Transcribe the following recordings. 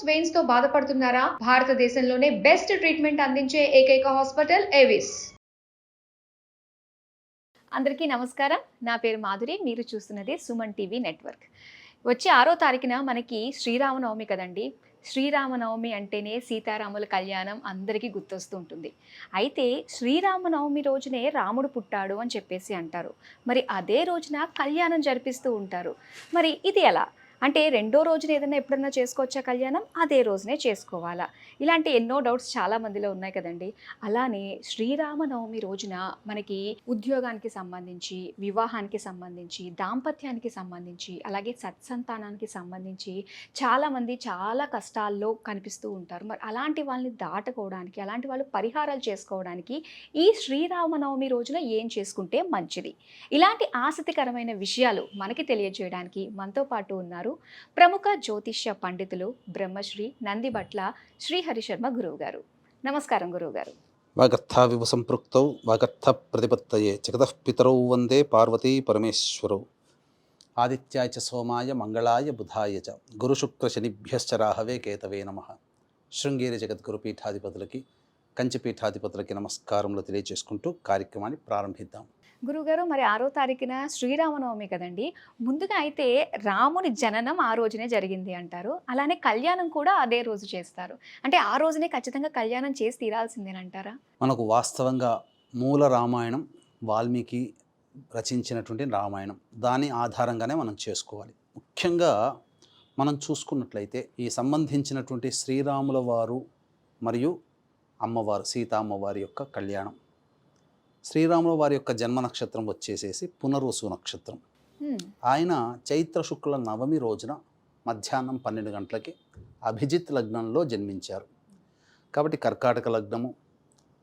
Veins తో బాధపడుతున్నారా? భారతదేశంలోనే బెస్ట్ ట్రీట్మెంట్ అందించే ఏకైక హాస్పిటల్ ఏవిస్. అందరికీ నమస్కారం. నా పేరు మాధురి. మీరు చూస్తున్నది సుమన్ టీవీ నెట్వర్క్. వచ్చే 6వ తారీఖున మనకి శ్రీరామనవమి కదండి. శ్రీరామనవమి అంటేనే సీతారాముల కళ్యాణం అందరికీ గుర్తొస్తూ ఉంటుంది. అయితే శ్రీరామనవమి రోజునే రాముడు పుట్టాడు అని చెప్పేసి అంటారు. మరి అదే రోజున కళ్యాణం జరిపిస్తూ ఉంటారు. మరి ఇది ఎలా? అంటే రెండో రోజున ఏదైనా ఎప్పుడన్నా చేసుకోవచ్చా కళ్యాణం? అదే రోజునే చేసుకోవాలా? ఇలాంటి ఎన్నో డౌట్స్ చాలా మందిలో ఉన్నాయి కదండి. అలానే శ్రీరామనవమి రోజున మనకి ఉద్యోగానికి సంబంధించి, వివాహానికి సంబంధించి, దాంపత్యానికి సంబంధించి, అలాగే సత్సంతానానికి సంబంధించి చాలామంది చాలా కష్టాల్లో కనిపిస్తూ ఉంటారు. మరి అలాంటి వాళ్ళని దాటుకోవడానికి, అలాంటి వాళ్ళు పరిహారాలు చేసుకోవడానికి ఈ శ్రీరామనవమి రోజున ఏం చేసుకుంటే మంచిది? ఇలాంటి ఆసక్తికరమైన విషయాలు మనకి తెలియజేయడానికి మనతో పాటు ఉన్నారు ప్రముఖ జ్యోతిష్య పండితులు బ్రహ్మశ్రీ నందిబట్ల శ్రీహరి శర్మ గురువు గారు. నమస్కారం గురువు గారు. వాగర్థావివ సంపృక్తౌ వాగర్థ ప్రతిపత్తయే జగతః పితరౌ వందే పార్వతీ పరమేశ్వరౌ. ఆదిత్యాయ చ సోమాయ మంగళాయ బుధాయ చ గురు శుక్ర శనిభ్యశ్చ రాహవే కేతవే నమః. శృంగేరి జగద్గురు పీఠాధిపతులకి, కంచి పీఠాధిపతులకి నమస్కారములు తెలియజేసుకుంటూ కార్యక్రమాన్ని ప్రారంభిద్దాం. గురుగారు, మరి 6వ తారీఖున శ్రీరామనవమి కదండి. ముందుగా అయితే రాముని జననం ఆ రోజునే జరిగింది అంటారు. అలానే కళ్యాణం కూడా అదే రోజు చేస్తారు. అంటే ఆ రోజునే ఖచ్చితంగా కళ్యాణం చేసి తీరాల్సిందేనంటారా? మనకు వాస్తవంగా మూల రామాయణం వాల్మీకి రచించినటువంటి రామాయణం, దాని ఆధారంగానే మనం చేసుకోవాలి. ముఖ్యంగా మనం చూసుకున్నట్లయితే ఈ సంబంధించినటువంటి శ్రీరాముల వారు మరియు అమ్మవారు సీతామ్మవారి యొక్క కళ్యాణం, శ్రీరాముల వారి యొక్క జన్మ నక్షత్రం వచ్చేసేసి పునర్వసు నక్షత్రం. ఆయన చైత్ర శుక్ల నవమి రోజున మధ్యాహ్నం 12 గంటలకి అభిజిత్ లగ్నంలో జన్మించారు. కాబట్టి కర్కాటక లగ్నము,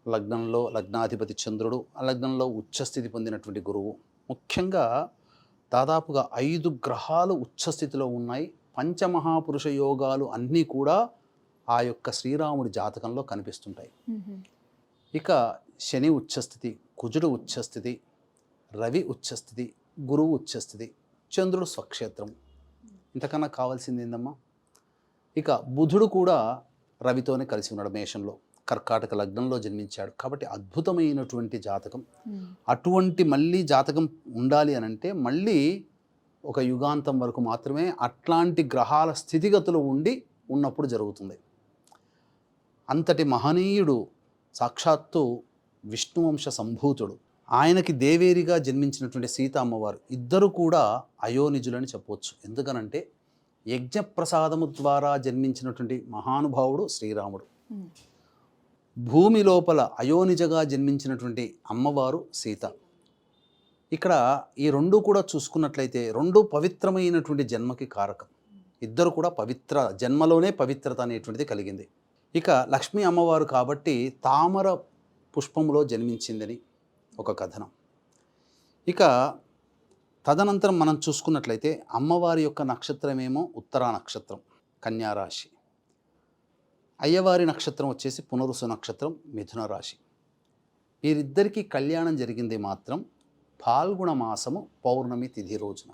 లగ్నంలో లగ్నాధిపతి చంద్రుడు, ఆ లగ్నంలో ఉచ్చస్థితి పొందినటువంటి గురువు. ముఖ్యంగా దాదాపుగా 5 గ్రహాలు ఉచ్చస్థితిలో ఉన్నాయి. పంచమహాపురుష యోగాలు అన్నీ కూడా ఆ యొక్క శ్రీరాముడి జాతకంలో కనిపిస్తుంటాయి. ఇక శని ఉచ్చస్థితి, కుజుడు ఉచ్చస్థితి, రవి ఉచ్చస్థితి, గురువు ఉచ్చస్థితి, చంద్రుడు స్వక్షేత్రం. ఇంతకన్నా కావాల్సింది ఏందమ్మా? ఇక బుధుడు కూడా రవితోనే కలిసి ఉన్నాడు మేషంలో, కర్కాటక లగ్నంలో జన్మించాడు. కాబట్టి అద్భుతమైనటువంటి జాతకం. అటువంటి మళ్ళీ జాతకం ఉండాలి అని అంటే మళ్ళీ ఒక యుగాంతం వరకు మాత్రమే అట్లాంటి గ్రహాల స్థితిగతులు ఉన్నప్పుడు జరుగుతుంది. అంతటి మహనీయుడు సాక్షాత్తు విష్ణువంశ సంభూతుడు. ఆయనకి దేవేరిగా జన్మించినటువంటి సీత అమ్మవారు ఇద్దరు కూడా అయోనిజులని చెప్పవచ్చు. ఎందుకనంటే యజ్ఞప్రసాదము ద్వారా జన్మించినటువంటి మహానుభావుడు శ్రీరాముడు. భూమి లోపల అయోనిజగా జన్మించినటువంటి అమ్మవారు సీత. ఇక్కడ ఈ రెండు కూడా చూసుకున్నట్లయితే రెండు పవిత్రమైనటువంటి జన్మకి కారకం. ఇద్దరు కూడా పవిత్ర జన్మలోనే పవిత్రత అనేటువంటిది కలిగింది. ఇక లక్ష్మీ అమ్మవారు కాబట్టి తామర పుష్పములో జన్మించిందని ఒక కథనం. ఇక తదనంతరం మనం చూసుకున్నట్లయితే అమ్మవారి యొక్క నక్షత్రమేమో ఉత్తరా నక్షత్రం, కన్యారాశి. అయ్యవారి నక్షత్రం వచ్చేసి పునరుసు నక్షత్రం, మిథున రాశి. వీరిద్దరికీ కళ్యాణం జరిగింది మాత్రం ఫాల్గుణ మాసము పౌర్ణమి తిథి రోజున,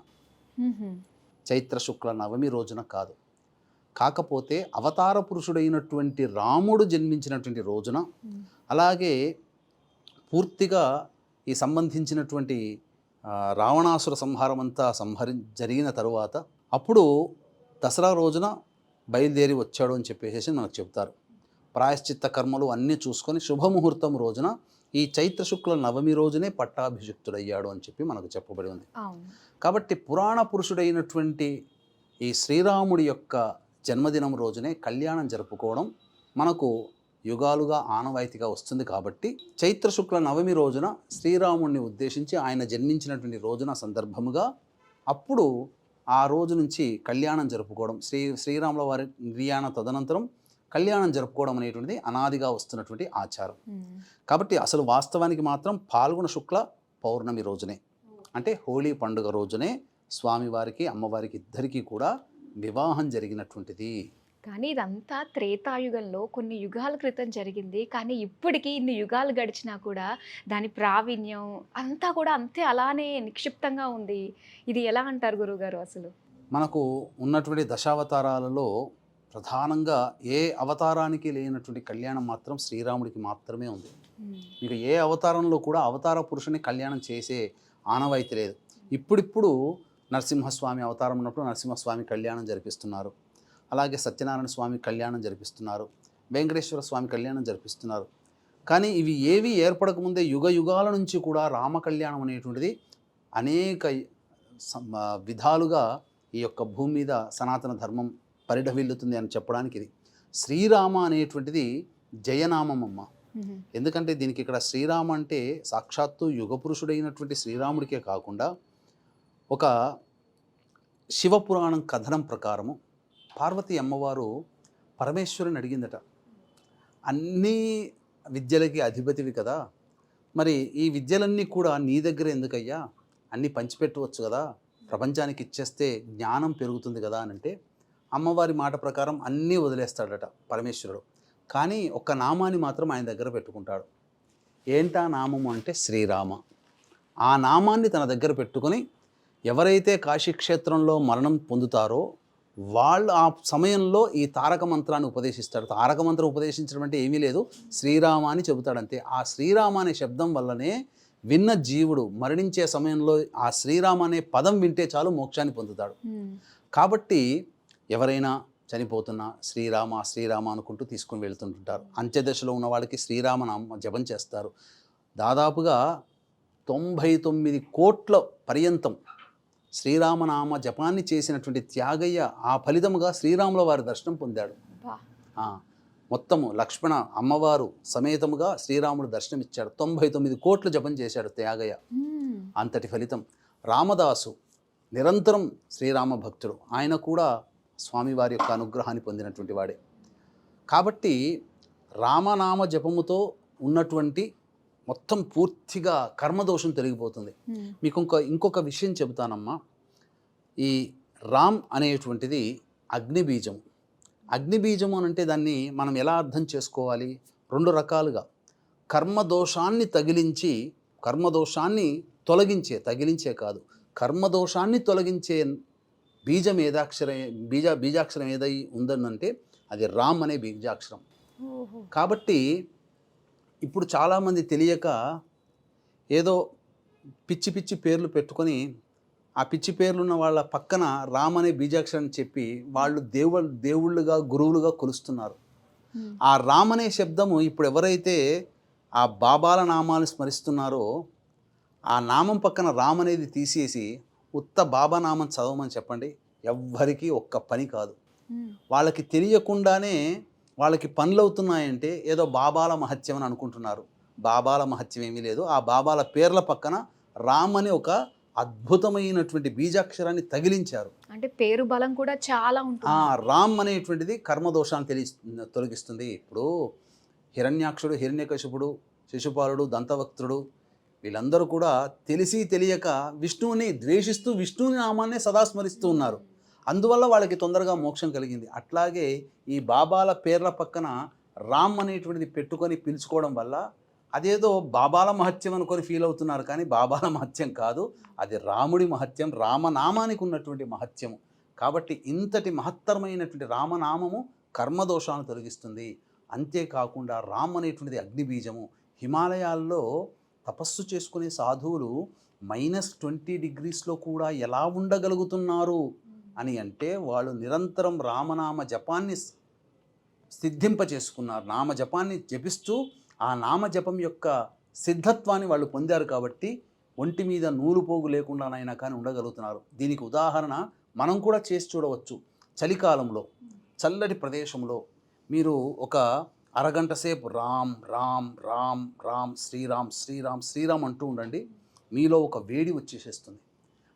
చైత్ర శుక్ల నవమి రోజున కాదు. కాకపోతే అవతార పురుషుడైనటువంటి రాముడు జన్మించినటువంటి రోజున, అలాగే పూర్తిగా ఈ సంబంధించినటువంటి రావణాసుర సంహారం అంతా జరిగిన తరువాత అప్పుడు దసరా రోజున బయలుదేరి వచ్చాడు అని చెప్పేసి మనకు చెప్తారు. ప్రాయశ్చిత్త కర్మలు అన్నీ చూసుకొని శుభముహూర్తం రోజున ఈ చైత్ర శుక్ల నవమి రోజునే పట్టాభిషిక్తుడయ్యాడు అని చెప్పి మనకు చెప్పబడి ఉంది. కాబట్టి పురాణ పురుషుడైనటువంటి ఈ శ్రీరాముడి యొక్క జన్మదినం రోజునే కళ్యాణం జరుపుకోవడం మనకు యుగాలుగా ఆనవాయితీగా వస్తుంది. కాబట్టి చైత్ర శుక్ల నవమి రోజున శ్రీరాముడిని ఉద్దేశించి ఆయన జన్మించినటువంటి రోజున సందర్భముగా అప్పుడు ఆ రోజు నుంచి కళ్యాణం జరుపుకోవడం, శ్రీరాముల వారి నిర్యాణ తదనంతరం కళ్యాణం జరుపుకోవడం అనేటువంటిది అనాదిగా వస్తున్నటువంటి ఆచారం. కాబట్టి అసలు వాస్తవానికి మాత్రం ఫాల్గుణ శుక్ల పౌర్ణమి రోజునే, అంటే హోళీ పండుగ రోజునే స్వామివారికి అమ్మవారికి ఇద్దరికీ కూడా వివాహం జరిగినటువంటిది. కానీ ఇదంతా త్రేతాయుగంలో కొన్ని యుగాల క్రితం జరిగింది. కానీ ఇప్పటికీ ఇన్ని యుగాలు గడిచినా కూడా దాని ప్రావీణ్యం అంతా కూడా అంతే అలానే నిక్షిప్తంగా ఉంది. ఇది ఎలా అంటారు గురువుగారు? అసలు మనకు ఉన్నటువంటి దశావతారాలలో ప్రధానంగా ఏ అవతారానికి లేనటువంటి కళ్యాణం మాత్రం శ్రీరాముడికి మాత్రమే ఉంది. ఇక ఏ అవతారంలో కూడా అవతార పురుషుని కళ్యాణం చేసే ఆనవాయితీ లేదు. ఇప్పుడిప్పుడు నరసింహస్వామి అవతారం ఉన్నప్పుడు నరసింహస్వామి కళ్యాణం జరిపిస్తున్నారు, అలాగే సత్యనారాయణ స్వామి కళ్యాణం జరిపిస్తున్నారు, వెంకటేశ్వర స్వామి కళ్యాణం జరిపిస్తున్నారు. కానీ ఇవి ఏవి ఏర్పడకముందే యుగ యుగాల నుంచి కూడా రామ కళ్యాణం అనేటువంటిది అనేక విధాలుగా ఈ యొక్క భూమి మీద సనాతన ధర్మం పరిఢవిల్లుతుంది అని చెప్పడానికి ఇది. శ్రీరామ అనేటువంటిది జయనామమ్మ. ఎందుకంటే దీనికి ఇక్కడ శ్రీరామ అంటే సాక్షాత్తు యుగపురుషుడైనటువంటి శ్రీరాముడికే కాకుండా ఒక శివపురాణం కథనం ప్రకారము పార్వతీ అమ్మవారు పరమేశ్వరుని అడిగిందట, అన్నీ విద్యలకి అధిపతివి కదా, మరి ఈ విద్యలన్నీ కూడా నీ దగ్గర ఎందుకయ్యా, అన్నీ పంచిపెట్టవచ్చు కదా, ప్రపంచానికి ఇచ్చేస్తే జ్ఞానం పెరుగుతుంది కదా అని అంటే అమ్మవారి మాట ప్రకారం అన్నీ వదిలేస్తాడట పరమేశ్వరుడు. కానీ ఒక్క నామాన్ని మాత్రం ఆయన దగ్గర పెట్టుకుంటాడు. ఏంటా నామము అంటే శ్రీరామ. ఆ నామాన్ని తన దగ్గర పెట్టుకొని ఎవరైతే కాశీక్షేత్రంలో మరణం పొందుతారో వాళ్ళు ఆ సమయంలో ఈ తారక మంత్రాన్ని ఉపదేశిస్తాడు. తారక మంత్రం ఉపదేశించడం అంటే ఏమీ లేదు, శ్రీరామ అని చెబుతాడంతే. ఆ శ్రీరామ అనే శబ్దం వల్లనే విన్న జీవుడు మరణించే సమయంలో ఆ శ్రీరామ అనే పదం వింటే చాలు మోక్షాన్ని పొందుతాడు. కాబట్టి ఎవరైనా చనిపోతున్నా శ్రీరామ శ్రీరామ అనుకుంటూ తీసుకుని వెళ్తుంటుంటారు. అంత్యదశలో ఉన్న వాళ్ళకి శ్రీరామనామ జపం చేస్తారు. దాదాపుగా 99 కోట్ల పర్యంతం శ్రీరామనామ జపాన్ని చేసినటువంటి త్యాగయ్య ఆ ఫలితముగా శ్రీరాముల వారి దర్శనం పొందాడు. మొత్తము లక్ష్మణ అమ్మవారు సమేతముగా శ్రీరాముడు దర్శనం ఇచ్చాడు. 99 కోట్ల జపం చేశాడు త్యాగయ్య. అంతటి ఫలితం. రామదాసు నిరంతరం శ్రీరామ భక్తుడు, ఆయన కూడా స్వామివారి యొక్క అనుగ్రహాన్ని పొందినటువంటి వాడే. కాబట్టి రామనామ జపముతో ఉన్నటువంటి మొత్తం పూర్తిగా కర్మదోషం తొలగిపోతుంది. మీకు ఇంకొక విషయం చెబుతానమ్మా. ఈ రామ్ అనేటువంటిది అగ్నిబీజం. అగ్నిబీజము అని అంటే దాన్ని మనం ఎలా అర్థం చేసుకోవాలి? 2 రకాలుగా. కర్మదోషాన్ని తగిలించి, కర్మదోషాన్ని తగిలించే కాదు, కర్మదోషాన్ని తొలగించే బీజం బీజాక్షరం ఏదై ఉందనంటే అది రామ్ అనే బీజాక్షరం. కాబట్టి ఇప్పుడు చాలామంది తెలియక ఏదో పిచ్చి పిచ్చి పేర్లు పెట్టుకొని ఆ పిచ్చి పేర్లున్న వాళ్ళ పక్కన రామ్ అనే బీజాక్షరాన్ని చెప్పి వాళ్ళు దేవుళ్ళుగా గురువులుగా కొలుస్తున్నారు. ఆ రామ్ అనే శబ్దము ఇప్పుడు ఎవరైతే ఆ బాబాల నామాలు స్మరిస్తున్నారో ఆ నామం పక్కన రామ్ అనేది తీసేసి ఉత్త బాబా నామం చదవమని చెప్పండి, ఎవ్వరికీ ఒక్క పని కాదు. వాళ్ళకి తెలియకుండానే వాళ్ళకి పనులు అవుతున్నాయంటే ఏదో బాబాల మహత్యం అని అనుకుంటున్నారు. బాబాల మహత్యం ఏమీ లేదు. ఆ బాబాల పేర్ల పక్కన రామ్ అని ఒక అద్భుతమైనటువంటి బీజాక్షరాన్ని తగిలించారు. అంటే పేరు బలం కూడా చాలా ఉంటుంది. రామ్ అనేటువంటిది కర్మదోషాన్ని తొలగిస్తుంది. ఇప్పుడు హిరణ్యాక్షుడు, హిరణ్యకశిపుడు, శిశుపాలుడు, దంతవక్త్రుడు వీళ్ళందరూ కూడా తెలిసి తెలియక విష్ణువుని ద్వేషిస్తూ విష్ణువుని నామాన్నే సదా స్మరిస్తూ ఉన్నారు. అందువల్ల వాళ్ళకి తొందరగా మోక్షం కలిగింది. అట్లాగే ఈ బాబాల పేర్ల పక్కన రామ్ అనేటువంటిది పెట్టుకొని పిలుచుకోవడం వల్ల అదేదో బాబాల మహత్యం అనుకొని ఫీల్ అవుతున్నారు, కానీ బాబాల మహత్యం కాదు, అది రాముడి మహత్యం, రామనామానికి ఉన్నటువంటి మహత్యము. కాబట్టి ఇంతటి మహత్తరమైనటువంటి రామనామము కర్మదోషాలను తొలగిస్తుంది. అంతేకాకుండా రామ్ అనేటువంటిది అగ్నిబీజము. హిమాలయాల్లో తపస్సు చేసుకునే సాధువులు -20 డిగ్రీస్లో కూడా ఎలా ఉండగలుగుతున్నారు అని అంటే వాళ్ళు నిరంతరం రామనామ జపాన్ని సిద్ధింపచేసుకున్నారు. నామజపాన్ని జపిస్తూ ఆ నామజపం యొక్క సిద్ధత్వాన్ని వాళ్ళు పొందారు. కాబట్టి ఒంటి మీద నూలు పోగు లేకుండానైనా కానీ ఉండగలుగుతున్నారు. దీనికి ఉదాహరణ మనం కూడా చేసి చూడవచ్చు. చలికాలంలో చల్లటి ప్రదేశంలో మీరు ఒక అరగంట సేపు రామ్ రామ్ రామ్ రామ్ శ్రీరామ్ శ్రీరామ్ శ్రీరామ్ అంటూ ఉండండి. మీలో ఒక వేడి వచ్చేసేస్తుంది.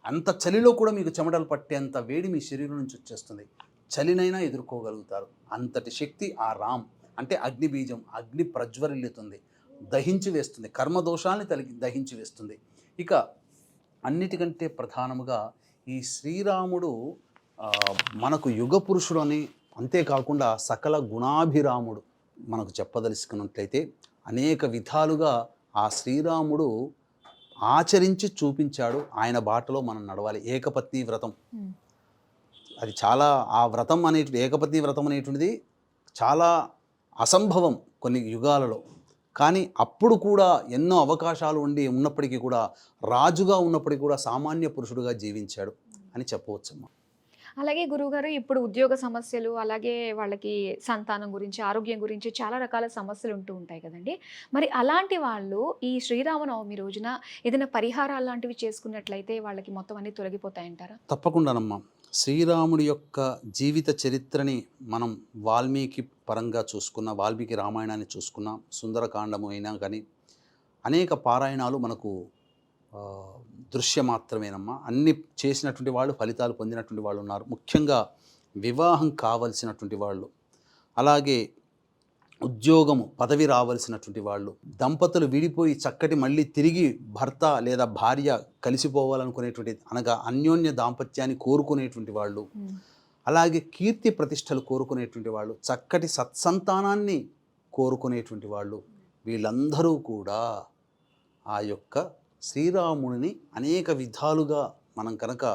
అంత చలిలో కూడా మీకు చెమటలు పట్టేంత వేడి మీ శరీరం నుంచి వచ్చేస్తుంది. చలినైనా ఎదుర్కోగలుగుతారు. అంతటి శక్తి ఆ రామ్ అంటే అగ్నిబీజం. అగ్ని ప్రజ్వరిల్లుతుంది, దహించి వేస్తుంది, కర్మదోషాన్ని దహించి వేస్తుంది. ఇక అన్నిటికంటే ప్రధానముగా ఈ శ్రీరాముడు మనకు యుగ పురుషుడు అని, అంతేకాకుండా సకల గుణాభిరాముడు మనకు చెప్పదలుచుకున్నట్లయితే అనేక విధాలుగా ఆ శ్రీరాముడు ఆచరించి చూపించాడు. ఆయన బాటలో మనం నడవాలి. ఏకపత్ని వ్రతం అది చాలా ఆ వ్రతం అనేటువంటి ఏకపత్ని వ్రతం అనేటువంటిది చాలా అసంభవం కొన్ని యుగాలలో. కానీ అప్పుడు కూడా ఎన్నో అవకాశాలు ఉన్నప్పటికీ కూడా రాజుగా ఉన్నప్పటికీ కూడా సామాన్య పురుషుడుగా జీవించాడు అని చెప్పవచ్చమ్మా. అలాగే గురువుగారు ఇప్పుడు ఉద్యోగ సమస్యలు, అలాగే వాళ్ళకి సంతానం గురించి, ఆరోగ్యం గురించి చాలా రకాల సమస్యలు ఉంటూ ఉంటాయి కదండీ! మరి అలాంటి వాళ్ళు ఈ శ్రీరామనవమి రోజున ఏదైనా పరిహారాలు లాంటివి చేసుకున్నట్లయితే వాళ్ళకి మొత్తం అన్నీ తొలగిపోతాయంటారా? తప్పకుండానమ్మా. శ్రీరాముడి యొక్క జీవిత చరిత్రని మనం వాల్మీకి పరంగా చూసుకున్న, వాల్మీకి రామాయణాన్ని చూసుకున్న, సుందరకాండము అయినా కానీ అనేక పారాయణాలు మనకు దృశ్యమాత్రమేనమ్మా. అన్ని చేసినటువంటి వాళ్ళు ఫలితాలు పొందినటువంటి వాళ్ళు ఉన్నారు. ముఖ్యంగా వివాహం కావలసినటువంటి వాళ్ళు, అలాగే ఉద్యోగము పదవి రావలసినటువంటి వాళ్ళు, దంపతులు విడిపోయి చక్కటి మళ్ళీ తిరిగి భర్త లేదా భార్య కలిసిపోవాలనుకునేటువంటి, అనగా అన్యోన్య దాంపత్యాన్ని కోరుకునేటువంటి వాళ్ళు, అలాగే కీర్తి ప్రతిష్టలు కోరుకునేటువంటి వాళ్ళు, చక్కటి సత్సంతానాన్ని కోరుకునేటువంటి వాళ్ళు, వీళ్ళందరూ కూడా ఆ యొక్క శ్రీరాముడిని అనేక విధాలుగా మనం కనుక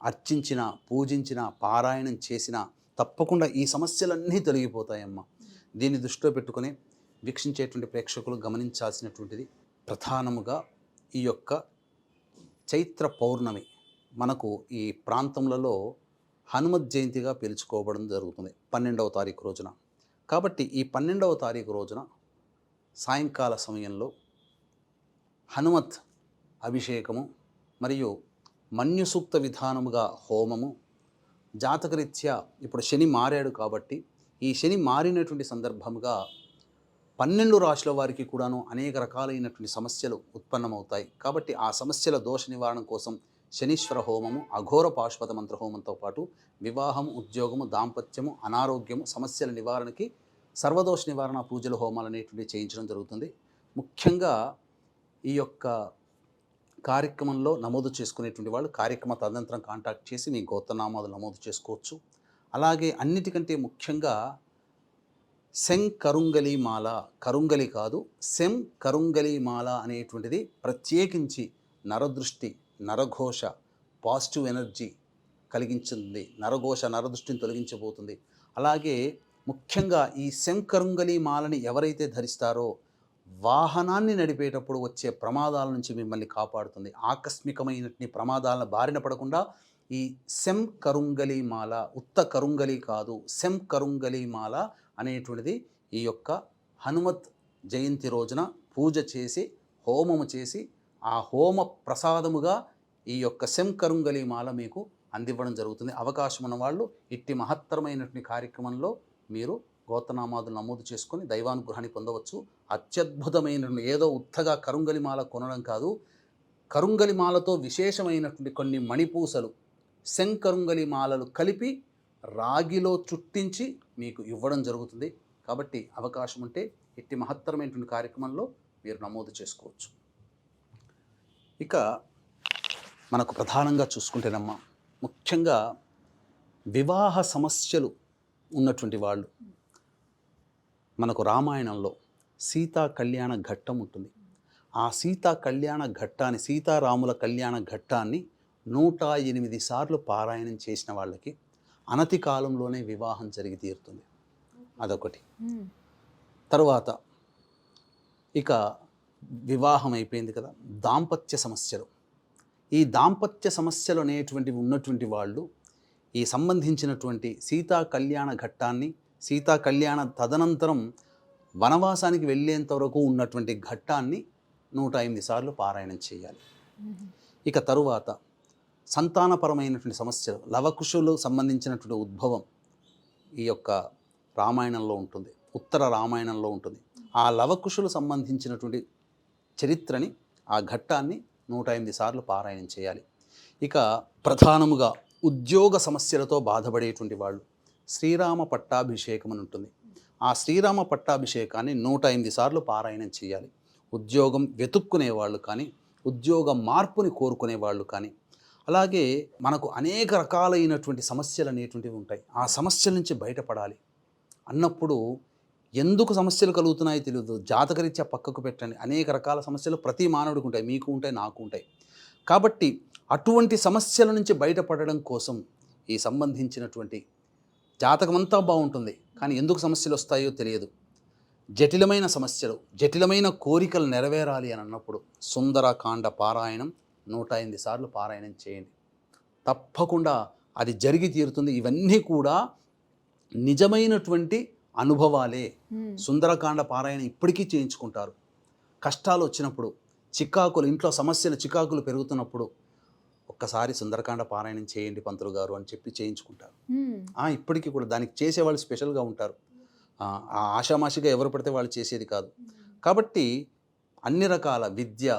అర్చించిన, పూజించిన, పారాయణం చేసిన తప్పకుండా ఈ సమస్యలన్నీ తొలగిపోతాయమ్మా. దీన్ని దృష్టిలో పెట్టుకొని వీక్షించేటువంటి ప్రేక్షకులు గమనించాల్సినటువంటిది ప్రధానముగా ఈ యొక్క చైత్ర పౌర్ణమి మనకు ఈ ప్రాంతములలో హనుమత్ జయంతిగా పిలుచుకోవడం జరుగుతుంది 12వ తారీఖు రోజున. కాబట్టి ఈ 12వ తారీఖు రోజున సాయంకాల సమయంలో హనుమత్ అభిషేకము మరియు మన్యుసూక్త విధానముగా హోమము, జాతకరీత్యా ఇప్పుడు శని మారాడు కాబట్టి ఈ శని మారినటువంటి సందర్భముగా 12 రాశుల వారికి కూడాను అనేక రకాలైనటువంటి సమస్యలు ఉత్పన్నమవుతాయి. కాబట్టి ఆ సమస్యల దోష నివారణ కోసం శనీశ్వర హోమము, అఘోర పాశుపత మంత్ర హోమంతో పాటు వివాహము, ఉద్యోగము, దాంపత్యము, అనారోగ్యము, సమస్యల నివారణకి సర్వదోష నివారణ పూజలు, హోమాలు అనేటువంటివి చేయించడం జరుగుతుంది. ముఖ్యంగా ఈ యొక్క కార్యక్రమంలో నమోదు చేసుకునేటువంటి వాళ్ళు కార్యక్రమ తదనంతరం కాంటాక్ట్ చేసి మీ గోత్రనామాలు నమోదు చేసుకోవచ్చు. అలాగే అన్నిటికంటే ముఖ్యంగా సెం కరుంగలి మాల, కరుంగలి కాదు సెం కరుంగలి మాల అనేటువంటిది ప్రత్యేకించి నరదృష్టి, నరఘోష, పాజిటివ్ ఎనర్జీ కలిగించింది, నరఘోష నరదృష్టిని తొలగించబోతుంది. అలాగే ముఖ్యంగా ఈ సెం కరుంగలి మాలని ఎవరైతే ధరిస్తారో వాహనాన్ని నడిపేటప్పుడు వచ్చే ప్రమాదాల నుంచి మిమ్మల్ని కాపాడుతుంది. ఆకస్మికమైనటువంటి ప్రమాదాలను బారిన పడకుండా ఈ సెం కరుంగలి మాల, ఉత్త కరుంగలి కాదు, సెం కరుంగలి మాల అనేటువంటిది ఈ యొక్క హనుమత్ జయంతి రోజున పూజ చేసి, హోమము చేసి, ఆ హోమ ప్రసాదముగా ఈ యొక్క సెం కరుంగలి మాల మీకు అందివ్వడం జరుగుతుంది. అవకాశం ఉన్న వాళ్ళు ఇట్టి మహత్తరమైనటువంటి కార్యక్రమంలో మీరు గోత్రనామాదులు నమోదు చేసుకొని దైవానుగ్రహాన్ని పొందవచ్చు. అత్యద్భుతమైన, ఏదో ఉత్తగా కరుంగలిమాల కొనడం కాదు, కరుంగలిమాలతో విశేషమైనటువంటి కొన్ని మణిపూసలు, శంకరుంగలిమాలలు కలిపి రాగిలో చుట్టించి మీకు ఇవ్వడం జరుగుతుంది. కాబట్టి అవకాశం ఉంటే ఇట్టి మహత్తరమైనటువంటి కార్యక్రమంలో మీరు నమోదు చేసుకోవచ్చు. ఇక మనకు ప్రధానంగా చూసుకుంటేనమ్మా, ముఖ్యంగా వివాహ సమస్యలు ఉన్నటువంటి వాళ్ళు, మనకు రామాయణంలో సీతా కళ్యాణ ఘట్టం ఉంటుంది. ఆ సీతా కళ్యాణ ఘట్టాన్ని, సీతారాముల కళ్యాణ ఘట్టాన్ని 108 సార్లు పారాయణం చేసిన వాళ్ళకి అనతి కాలంలోనే వివాహం జరిగి తీరుతుంది. అదొకటి. తరువాత ఇక వివాహం అయిపోయింది కదా, దాంపత్య సమస్యలు. ఈ దాంపత్య సమస్యలు అనేటువంటివి ఉన్నటువంటి వాళ్ళు ఈ సంబంధించినటువంటి సీతా కళ్యాణ ఘట్టాన్ని, సీతా కళ్యాణ తదనంతరం వనవాసానికి వెళ్ళేంత వరకు ఉన్నటువంటి ఘట్టాన్ని 108 సార్లు పారాయణం చేయాలి. ఇక తరువాత సంతానపరమైనటువంటి సమస్యలు, లవకుశులు సంబంధించినటువంటి ఉద్భవం ఈ యొక్క రామాయణంలో ఉంటుంది, ఉత్తర రామాయణంలో ఉంటుంది. ఆ లవకుశులు సంబంధించినటువంటి చరిత్రని, ఆ ఘట్టాన్ని 108 సార్లు పారాయణం చేయాలి. ఇక ప్రధానముగా ఉద్యోగ సమస్యలతో బాధపడేటువంటి వాళ్ళు శ్రీరామ పట్టాభిషేకం అని ఉంటుంది. ఆ శ్రీరామ పట్టాభిషేకాన్ని 108 సార్లు పారాయణం చేయాలి. ఉద్యోగం వెతుక్కునే వాళ్ళు కానీ, ఉద్యోగ మార్పుని కోరుకునే వాళ్ళు కానీ, అలాగే మనకు అనేక రకాలైనటువంటి సమస్యలు అనేటువంటివి ఉంటాయి. ఆ సమస్యల నుంచి బయటపడాలి అన్నప్పుడు ఎందుకు సమస్యలు కలుగుతున్నాయో తెలియదు, జాతకరీత్యా పక్కకు పెట్టండి. అనేక రకాల సమస్యలు ప్రతి మానవుడికి ఉంటాయి, మీకు ఉంటాయి, నాకు ఉంటాయి. కాబట్టి అటువంటి సమస్యల నుంచి బయటపడడం కోసం ఈ సంబంధించినటువంటి జాతకమంతా బాగుంటుంది, కానీ ఎందుకు సమస్యలు వస్తాయో తెలియదు. జటిలమైన సమస్యలు, జటిలమైన కోరికలు నెరవేరాలి అని అన్నప్పుడు సుందరకాండ పారాయణం 108 సార్లు పారాయణం చేయండి. తప్పకుండా అది జరిగి తీరుతుంది. ఇవన్నీ కూడా నిజమైనటువంటి అనుభవాలే. సుందరకాండ పారాయణ ఇప్పటికీ చేయించుకుంటారు. కష్టాలు వచ్చినప్పుడు, చికాకులు, ఇంట్లో సమస్యలు చికాకులు పెరుగుతున్నప్పుడు ఒక్కసారి సుందరకాండ పారాయణం చేయండి పంతులు గారు అని చెప్పి చేయించుకుంటారు. ఇప్పటికీ కూడా దానికి చేసేవాళ్ళు స్పెషల్గా ఉంటారు. ఆషామాషిగా ఎవరు పడితే వాళ్ళు చేసేది కాదు. కాబట్టి అన్ని రకాల విద్య,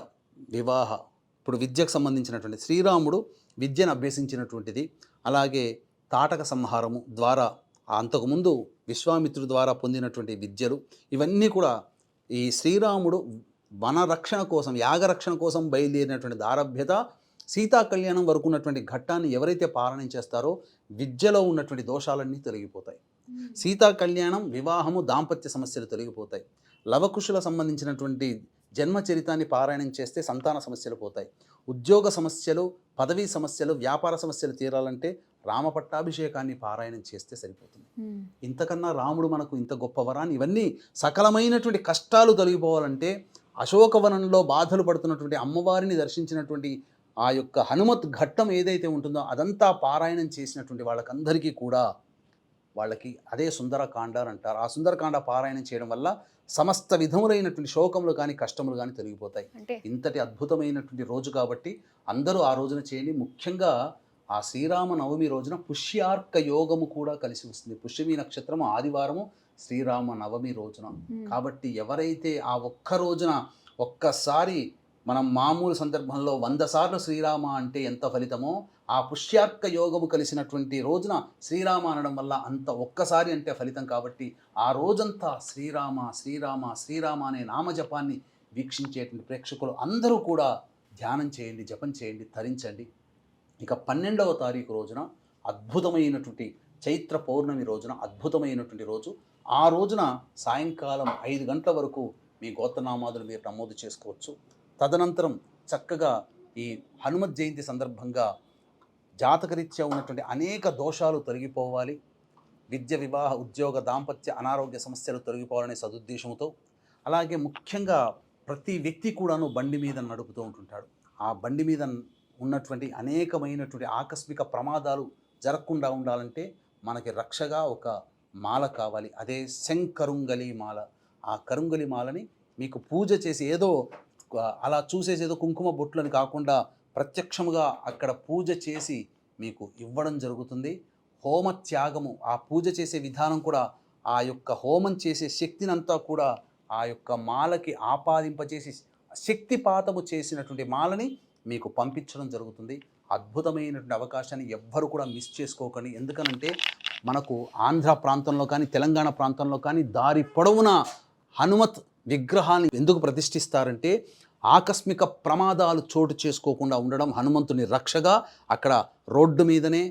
వివాహ, ఇప్పుడు విద్యకు సంబంధించినటువంటి శ్రీరాముడు విద్యను అభ్యసించినటువంటిది, అలాగే తాటక సంహారము ద్వారా అంతకుముందు విశ్వామిత్రుడి ద్వారా పొందినటువంటి విద్యలు, ఇవన్నీ కూడా ఈ శ్రీరాముడు వనరక్షణ కోసం, యాగరక్షణ కోసం బయలుదేరినటువంటి దారభ్యత సీతా కళ్యాణం వరకు ఉన్నటువంటి ఘట్టాన్ని ఎవరైతే పారాయణం చేస్తారో విద్యలో ఉన్నటువంటి దోషాలన్నీ తొలగిపోతాయి. సీతా కళ్యాణం, వివాహము, దాంపత్య సమస్యలు తొలగిపోతాయి. లవకుశుల సంబంధించినటువంటి జన్మ చరితాన్ని పారాయణం చేస్తే సంతాన సమస్యలు పోతాయి. ఉద్యోగ సమస్యలు, పదవీ సమస్యలు, వ్యాపార సమస్యలు తీరాలంటే రామపట్టాభిషేకాన్ని పారాయణం చేస్తే సరిపోతుంది. ఇంతకన్నా రాముడు మనకు ఇంత గొప్ప వరాన్ని, ఇవన్నీ సకలమైనటువంటి కష్టాలు తొలగిపోవాలంటే అశోకవనంలో బాధలు పడుతున్నటువంటి అమ్మవారిని దర్శించినటువంటి ఆ యొక్క హనుమత్ ఘట్టం ఏదైతే ఉంటుందో అదంతా పారాయణం చేసినటువంటి వాళ్ళకందరికీ కూడా వాళ్ళకి అదే సుందరకాండ అని అంటారు. ఆ సుందరకాండ పారాయణం చేయడం వల్ల సమస్త విధములైనటువంటి శోకములు కానీ కష్టములు కానీ తొలగిపోతాయి. ఇంతటి అద్భుతమైనటువంటి రోజు కాబట్టి అందరూ ఆ రోజున చేయండి. ముఖ్యంగా ఆ శ్రీరామ నవమి రోజున పుష్యార్క యోగము కూడా కలిసి వస్తుంది. పుష్యమి నక్షత్రము ఆదివారము, శ్రీరామ నవమి రోజున. కాబట్టి ఎవరైతే ఆ ఒక్క రోజున ఒక్కసారి, మనం మామూలు సందర్భంలో 100 సార్లు శ్రీరామ అంటే ఎంత ఫలితమో, ఆ పుష్యార్క యోగము కలిసినటువంటి రోజున శ్రీరామ అనడం వల్ల అంత ఒక్కసారి అంటే ఫలితం. కాబట్టి ఆ రోజంతా శ్రీరామ శ్రీరామ శ్రీరామ అనే నామజపాన్ని వీక్షించేటువంటి ప్రేక్షకులు అందరూ కూడా ధ్యానం చేయండి, జపం చేయండి, తరించండి. ఇక 12వ తారీఖు రోజున అద్భుతమైనటువంటి చైత్ర పౌర్ణమి రోజున అద్భుతమైనటువంటి రోజు. ఆ రోజున సాయంకాలం 5 గంటల వరకు మీ గోత్రనామాదులు మీరు నమోదు చేసుకోవచ్చు. తదనంతరం చక్కగా ఈ హనుమత్ జయంతి సందర్భంగా జాతకరీత్యా ఉన్నటువంటి అనేక దోషాలు తొలగిపోవాలి, విద్య, వివాహ, ఉద్యోగ, దాంపత్య, అనారోగ్య సమస్యలు తొలగిపోవాలనే సదుద్దేశంతో, అలాగే ముఖ్యంగా ప్రతి వ్యక్తి కూడాను బండి మీద నడుపుతూ ఉంటుంటాడు. ఆ బండి మీద ఉన్నటువంటి అనేకమైనటువంటి ఆకస్మిక ప్రమాదాలు జరగకుండా ఉండాలంటే మనకి రక్షగా ఒక మాల కావాలి. అదే శంకరుంగలి మాల. ఆ కరుంగలి మాలని మీకు పూజ చేసి, ఏదో అలా చూసేసి ఏదో కుంకుమ బొట్లని కాకుండా ప్రత్యక్షముగా అక్కడ పూజ చేసి మీకు ఇవ్వడం జరుగుతుంది. హోమ త్యాగము, ఆ పూజ చేసే విధానం కూడా, ఆ యొక్క హోమం చేసే శక్తినంతా కూడా ఆ యొక్క మాలకి ఆపాదింపచేసి శక్తిపాతము చేసినటువంటి మాలని మీకు పంపించడం జరుగుతుంది. అద్భుతమైనటువంటి అవకాశాన్ని ఎవ్వరు కూడా మిస్ చేసుకోకండి. ఎందుకనంటే మనకు ఆంధ్ర ప్రాంతంలో కానీ తెలంగాణ ప్రాంతంలో కానీ దారి పొడవునా హనుమత్ విగ్రహాన్ని ఎందుకు ప్రతిష్ఠిస్తారంటే ఆకస్మిక ప్రమాదాలు చోటు చేసుకోకుండా ఉండడం, హనుమంతుని రక్షగా అక్కడ రోడ్డు మీదనే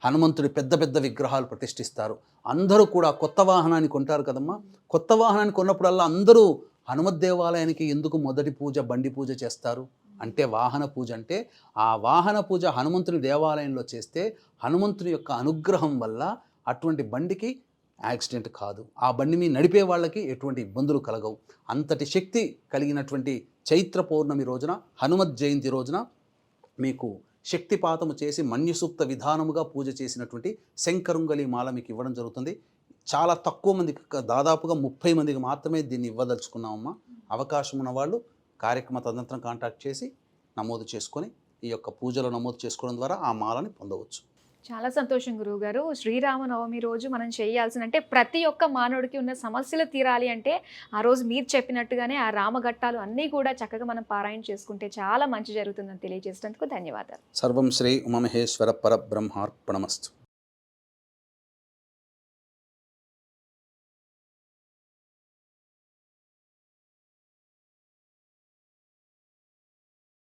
హనుమంతుడి పెద్ద పెద్ద విగ్రహాలు ప్రతిష్ఠిస్తారు. అందరూ కూడా కొత్త వాహనాన్ని కొంటారు కదమ్మా. కొత్త వాహనాన్ని కొన్నప్పుడల్లా అందరూ హనుమత్ దేవాలయానికి ఎందుకు మొదటి పూజ బండి పూజ చేస్తారు అంటే వాహన పూజ. అంటే ఆ వాహన పూజ హనుమంతుని దేవాలయంలో చేస్తే హనుమంతుని యొక్క అనుగ్రహం వల్ల అటువంటి బండికి యాక్సిడెంట్ కాదు, ఆ బండి మీద నడిపే వాళ్ళకి ఎటువంటి ఇబ్బందులు కలగవు. అంతటి శక్తి కలిగినటువంటి చైత్ర పౌర్ణమి రోజున, హనుమత్ జయంతి రోజున మీకు శక్తిపాతము చేసి మన్యుసూక్త విధానముగా పూజ చేసినటువంటి శంకరుంగలి మాల మీకు ఇవ్వడం జరుగుతుంది. చాలా తక్కువ మందికి, దాదాపుగా 30 మందికి మాత్రమే దీన్ని ఇవ్వదలుచుకున్నామమ్మా. అవకాశం ఉన్న వాళ్ళు కార్యక్రమ తదనంతరం కాంటాక్ట్ చేసి నమోదు చేసుకొని ఈ యొక్క పూజలో నమోదు చేసుకోవడం ద్వారా ఆ మాలని పొందవచ్చు. చాలా సంతోషం గురువుగారు. శ్రీరామనవమి రోజు మనం చేయాల్సిన, అంటే ప్రతి ఒక్క మానవుడికి ఉన్న సమస్యలు తీరాలి అంటే ఆ రోజు మీరు చెప్పినట్టుగానే ఆ రామఘట్టాలు అన్నీ కూడా చక్కగా మనం పారాయణ చేసుకుంటే చాలా మంచి జరుగుతుందని తెలియజేసినందుకు ధన్యవాదాలు. సర్వం శ్రీ ఉమామహేశ్వర పరబ్రహ్మార్పణమస్తు.